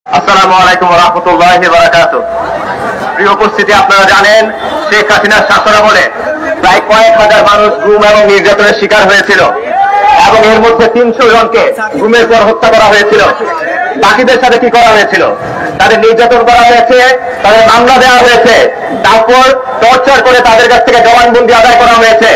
আসসালামু আলাইকুম ওয়া রাহমাতুল্লাহি ওয়া বারাকাতুহু। প্রিয় উপস্থিতি, আপনারা জানেন শেখ হাসিনার শাসনামলে প্রায় কয়েক হাজার মানুষ গুম এবং নির্যাতনের শিকার হয়েছিল এবং এর মধ্যে 300 জনকে গুমের পর হত্যা করা হয়েছিল। বাকিদের সাথে কি করা হয়েছিল? তাদের নির্যাতন করা হয়েছে, তাদের মামলা দেওয়া হয়েছে, তারপর টর্চার করে তাদের কাছ থেকে জবানবন্দি আদায় করা হয়েছে।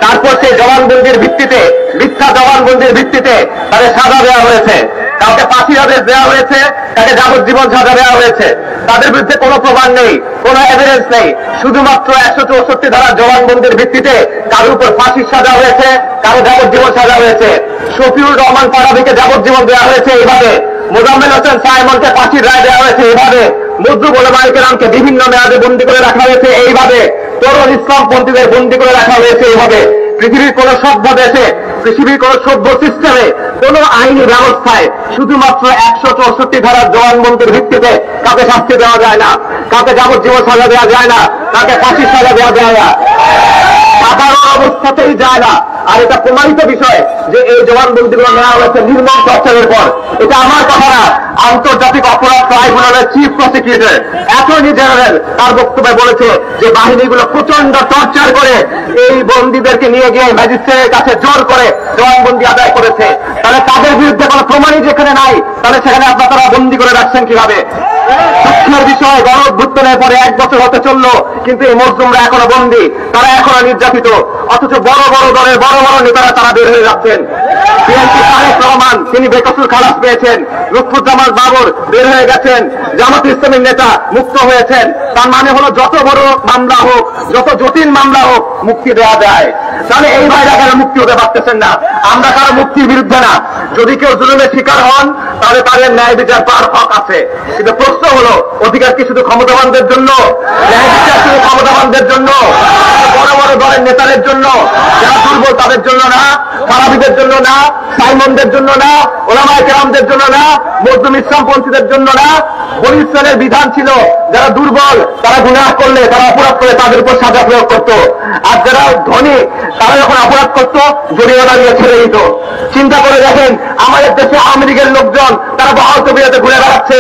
তারপর সেই জবানবন্দির ভিত্তিতে, মিথ্যা জবানবন্দির ভিত্তিতে তাদের সাজা দেওয়া হয়েছে। কাউকে ফাঁসির আদেশ দেওয়া হয়েছে, তাকে যাবজ্জীবন সাজা দেওয়া হয়েছে। তাদের বিরুদ্ধে কোনো প্রমাণ নেই, কোনো এভিডেন্স নেই, শুধুমাত্র 164 ধারার জবানবন্দির ভিত্তিতে কারোর উপর ফাঁসির সাজা হয়েছে, কারো যাবজ্জীবন সাজা হয়েছে। শফিউর রহমান পারাবীকে যাবজ্জীবন দেওয়া হয়েছে এইভাবে, মোজাম্মেল হোসেন সাইমনকে ফাঁসির রায় দেওয়া হয়েছে এইভাবে, নজরুল উলামা কেরামকে বিভিন্ন মেয়াদে বন্দী করে রাখা হয়েছে এইভাবে, তরুণ ইসলামপন্থীদের বন্দী করে রাখা হয়েছে এইভাবে। পৃথিবীর কোন সভ্য দেশে, পৃথিবীর কোন সভ্য সিস্টেমে, কোন আইনি ব্যবস্থায় শুধুমাত্র 164 ধারার জবানবন্দির ভিত্তিতে কাউকে শাস্তি দেওয়া যায় না, কাউকে যাবজ্জীবন সাজা দেওয়া যায় না, কাউকে ফাঁসির সাজা দেওয়া যায় না, সাধারণ অবস্থাতেই যায় না। আর এটা প্রমাণিত বিষয় যে এই জবানবন্দিগুলো নেওয়া হয়েছে নির্মম টর্চারের পর। এটা আমার কথা না, আন্তর্জাতিক অপরাধ ট্রাইব্যুনালের চিফ প্রসিকিউটর অ্যাটর্নি জেনারেল তার বক্তব্যে বলেছে যে বাহিনীগুলো প্রচন্ড টর্চার করে এই বন্দীদেরকে নিয়ে গিয়ে ম্যাজিস্ট্রেটের কাছে জোর করে জবানবন্দি আদায় করেছে। তাহলে তাদের বিরুদ্ধে কোনো প্রমাণই যেখানে নাই, তাহলে সেখানে আপনারা বন্দী করে রাখছেন কিভাবে? দুঃখের বিষয়, গণঅভ্যুত্থানের পরে 1 বছর হতে চললো, কিন্তু এই মজলুমরা এখনো বন্দী, তারা এখনো নির্যাতিত, অথচ বড় বড় দলের বড় বড় নেতারা তারা বের হয়ে যাচ্ছেন। বিএনপি তারেক রহমান তিনি বেকসুর খালাস পেয়েছেন, লুৎফুজ্জামান বাবর বের হয়ে গেছেন, জামাত ইসলামীর নেতা মুক্ত হয়েছেন। তার মানে হলো যত বড় মামলা হোক, যত জটিল মামলা হোক, মুক্তি দেওয়া যায়। তাহলে এই ভাইরা কেন মুক্তি হতে পারতেছেন না? আমরা কারো মুক্তির বিরুদ্ধে না, যদি কেউ জুলুমের শিকার হন তাহলে তাদের ন্যায় বিচার পাওয়ার হক আছে। কিন্তু প্রশ্ন হলো, অধিকার কি শুধু ক্ষমতাবানদের জন্য? ন্যায় বিচার শুধু ক্ষমতাবানদের জন্য? বড় বড় দলের নেতাদের জন্য? যারা দুর্বল তাদের জন্য না? ফারাবীদের জন্য না? সাইমনদের জন্য না? ওলামায়ে কেরামদের জন্য না? মজলুম ইসলামপন্থীদের জন্য না? বনী ইসরাইলের বিধান ছিল যারা দুর্বল, তারা গুনাহ করলে, তারা অপরাধ করলে তাদের উপর সাজা প্রয়োগ করত। আর যারা ধনী তারা যখন অপরাধ করত জরিমানা দিয়ে ছেড়ে দিত। চিন্তা করে দেখেন, আমাদের দেশে আওয়ামী লীগের লোকজন তারা বহাল তবিয়তে ঘুরে বেড়াচ্ছে।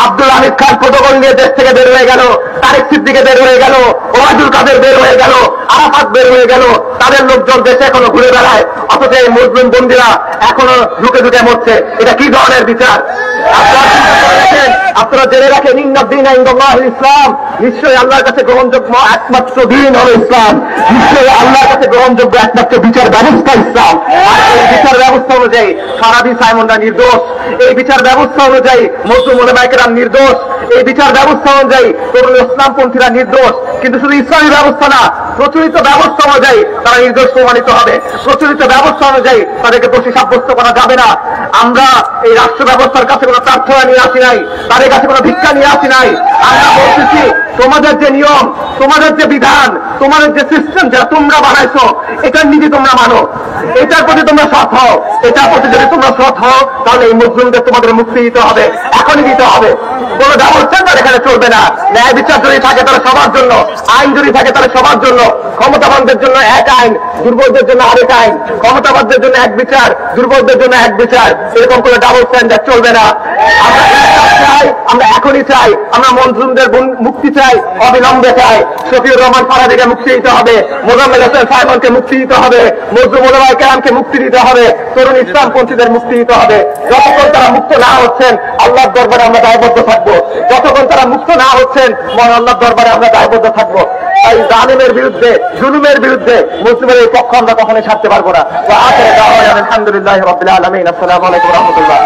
আব্দুল হামিদ খান প্রোটোকল নিয়ে দেশ থেকে বের হয়ে গেল, তারেক সিদ্দিকে বের হয়ে গেল, ওবায়দুল কাদের বের হয়ে গেল, আরাফাত বের হয়ে গেল, তাদের লোকজন দেশে এখনো ঘুরে বেড়ায়, অথচ এই মুসলিম বন্দীরা এখনো ঢুকে ঢুকে মরছে। এটা কি ধরনের বিচার? আপনারা জেনে রাখেন, ইন্নাদ-দীন ইনদাল্লাহিল ইসলাম, নিশ্চয়ই আল্লাহর কাছে গ্রহণযোগ্য একমাত্র দিন হলো ইসলাম, নিশ্চয়ই আল্লাহর কাছে গ্রহণযোগ্য একমাত্র বিচার ব্যবস্থা ইসলাম। আর এই বিচার ব্যবস্থা অনুযায়ী ফারাবী সাইমনরা নির্দোষ, এই বিচার ব্যবস্থা অনুযায়ী মজলুম উলামায়ে কেরাম নির্দোষ, এই বিচার ব্যবস্থা অনুযায়ী তরুণ ইসলামপন্থীরা নির্দোষ। কিন্তু শুধু ইসলামী ব্যবস্থা না, প্রচলিত ব্যবস্থা অনুযায়ী তারা নির্দোষ প্রমাণিত হবে। প্রচলিত ব্যবস্থা অনুযায়ী তাদেরকে দোষী সাব্যস্ত করা যাবে না। আমরা এই রাষ্ট্র ব্যবস্থার কাছে কোনো প্রার্থনা নিয়ে আসি নাই, তাদের কাছে কোনো ভিক্ষা নিয়ে আসি নাই। আমরা বলতেছি, তোমাদের যে নিয়ম, তোমাদের যে বিধান, তোমাদের যে সিস্টেম যা তোমরা বানাইছো, এটার নীতি তোমরা মানো, এটার প্রতি তোমরা সৎ হও। এটার প্রতি যদি তোমরা সৎ হও তাহলে এই মুসলিমদের তোমাদের মুক্তি দিতে হবে, এখনই দিতে হবে। কোনো ব্যবস্থা তার এখানে চলবে না। ন্যায় বিচার যদি থাকে তাহলে সবার জন্য, আইন যদি থাকে তাহলে সবার জন্য। ক্ষমতাবানদের জন্য এক আইন, দুর্বলদের জন্য আরেক আইন, ক্ষমতাবানদের জন্য এক বিচার, দুর্বলদের জন্য এক বিচার, এরকম কোনো ডাবল স্ট্যান্ডার্ড চলবে না। আমরা চাই, আমরা এখনই চাই, আমরা মজলুমদের মুক্তি চাই, অবিলম্বে চাই। শফিউর রহমান ফারাবীকে মুক্তি দিতে হবে, মোজাম্মেল হোসেন সাইমনকে মুক্তি দিতে হবে, মজলুম উলামায়ে কেরামকে মুক্তি দিতে হবে, তরুণ ইসলামপন্থীদের মুক্তি দিতে হবে। যতক্ষণ তারা মুক্ত না হচ্ছেন আল্লাহর দরবারে আমরা দায়বদ্ধ থাকবো। যতক্ষণ তারা মুক্ত না হচ্ছেন মহান আল্লাহর দরবারে আমরা দায়বদ্ধ থাকবো। তাই জালিমের বিরুদ্ধে, জুলুমের বিরুদ্ধে মুসলিমের এই পক্ষ আমরা কখনোই ছাড়তে পারবো না। আলহামদুলিল্লাহি রাব্বিল আলামিন। আসসালামু আলাইকুম ওয়া রাহমাতুল্লাহ।